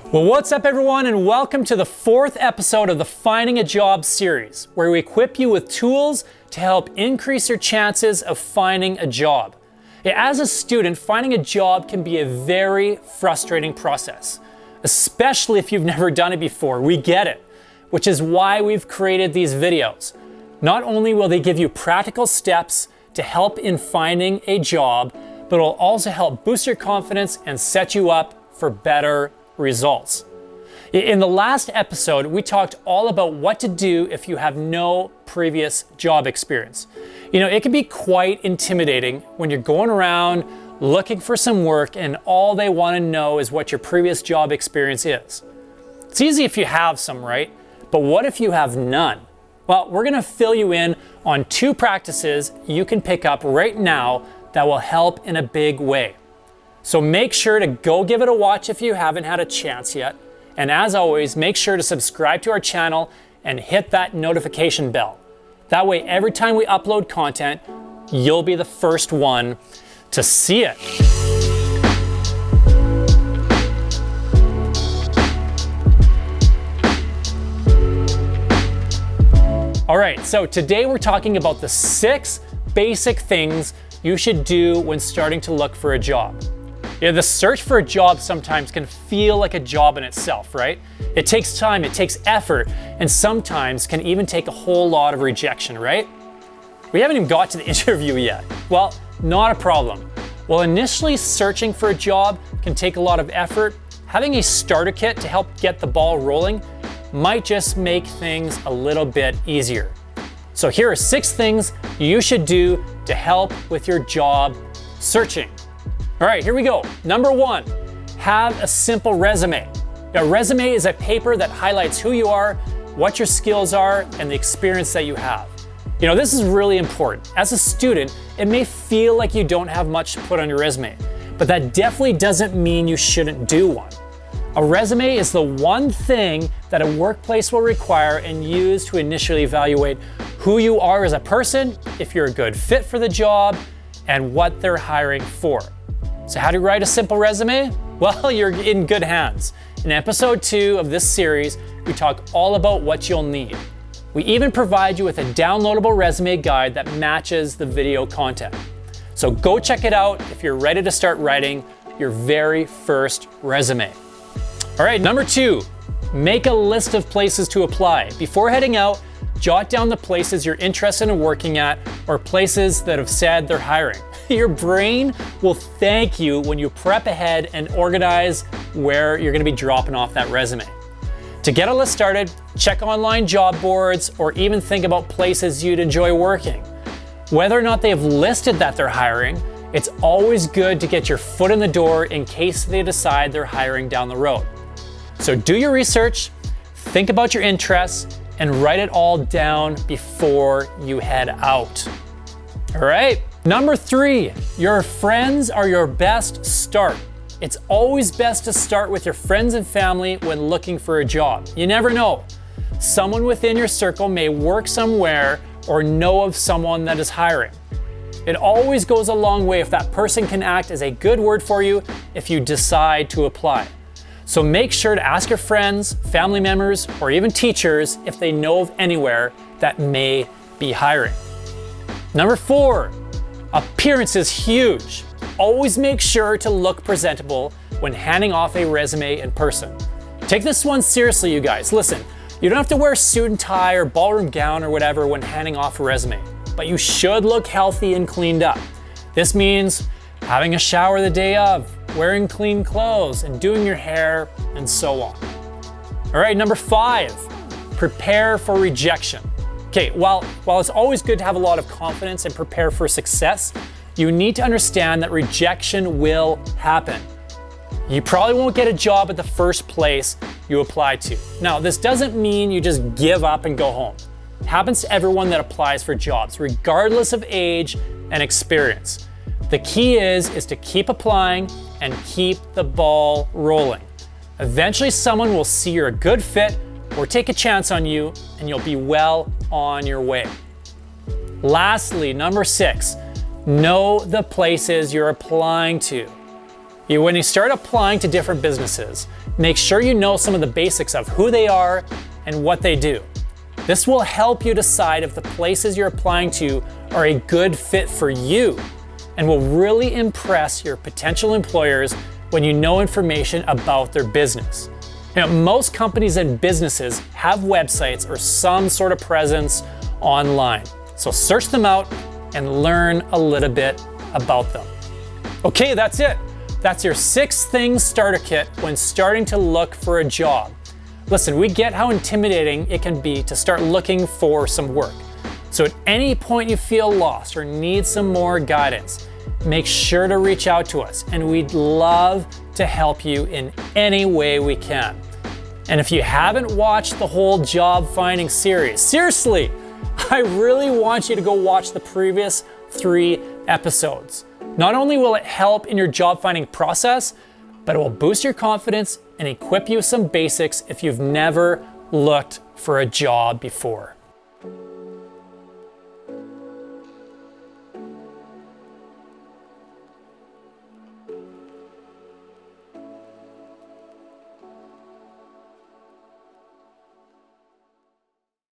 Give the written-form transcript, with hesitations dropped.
Well, what's up everyone, and welcome to the 4th episode of the Finding a Job series, where we equip you with tools to help increase your chances of finding a job. As a student, finding a job can be a very frustrating process, especially if you've never done it before. We get it, which is why we've created these videos. Not only will they give you practical steps to help in finding a job, but it will also help boost your confidence and set you up for better results. In the last episode, we talked all about what to do if you have no previous job experience. It can be quite intimidating when you're going around looking for some work and all they want to know is what your previous job experience is. It's easy if you have some, right? But what if you have none? Well, we're going to fill you in on 2 practices you can pick up right now that will help in a big way. So make sure to go give it a watch if you haven't had a chance yet. And as always, make sure to subscribe to our channel and hit that notification bell. That way, every time we upload content, you'll be the first one to see it. All right, so today we're talking about the 6 basic things you should do when starting to look for a job. The search for a job sometimes can feel like a job in itself, right? It takes time, it takes effort, and sometimes can even take a whole lot of rejection, right? We haven't even got to the interview yet. Well, not a problem. While initially searching for a job can take a lot of effort, having a starter kit to help get the ball rolling might just make things a little bit easier. So here are 6 things you should do to help with your job searching. All right, here we go. Number 1, have a simple resume. A resume is a paper that highlights who you are, what your skills are, and the experience that you have. This is really important. As a student, it may feel like you don't have much to put on your resume, but that definitely doesn't mean you shouldn't do one. A resume is the one thing that a workplace will require and use to initially evaluate who you are as a person, if you're a good fit for the job, and what they're hiring for. So how do you write a simple resume? Well, you're in good hands. In episode 2 of this series, we talk all about what you'll need. We even provide you with a downloadable resume guide that matches the video content. So go check it out if you're ready to start writing your very first resume. All right, number 2, make a list of places to apply. Before heading out, jot down the places you're interested in working at or places that have said they're hiring. Your brain will thank you when you prep ahead and organize where you're going to be dropping off that resume. To get a list started, check online job boards or even think about places you'd enjoy working. Whether or not they have listed that they're hiring, it's always good to get your foot in the door in case they decide they're hiring down the road. So do your research, think about your interests, and write it all down before you head out. All right. Number 3, your friends are your best start. It's always best to start with your friends and family when looking for a job. You never know. Someone within your circle may work somewhere or know of someone that is hiring. It always goes a long way if that person can act as a good word for you if you decide to apply. So make sure to ask your friends, family members, or even teachers if they know of anywhere that may be hiring. Number 4, appearance is huge. Always make sure to look presentable when handing off a resume in person. Take this one seriously, you guys. Listen, you don't have to wear a suit and tie or ballroom gown or whatever when handing off a resume, but you should look healthy and cleaned up. This means having a shower the day of, wearing clean clothes, and doing your hair, and so on. All right, number 5, prepare for rejection. Okay, while it's always good to have a lot of confidence and prepare for success, you need to understand that rejection will happen. You probably won't get a job at the first place you apply to. Now, this doesn't mean you just give up and go home. It happens to everyone that applies for jobs, regardless of age and experience. The key is to keep applying and keep the ball rolling. Eventually, someone will see you're a good fit or take a chance on you, and you'll be well on your way. Lastly, number 6, know the places you're applying to. When you start applying to different businesses, Make sure you know some of the basics of who they are and what they do. This will help you decide if the places you're applying to are a good fit for you and will really impress your potential employers when you know information about their business. Now, most companies and businesses have websites or some sort of presence online. So search them out and learn a little bit about them. Okay, that's it. That's your 6 things starter kit when starting to look for a job. Listen, we get how intimidating it can be to start looking for some work. So at any point you feel lost or need some more guidance, make sure to reach out to us, and we'd love to help you in any way we can. And if you haven't watched the whole job finding series, seriously, I really want you to go watch the previous 3 episodes. Not only will it help in your job finding process, but it will boost your confidence and equip you with some basics if you've never looked for a job before.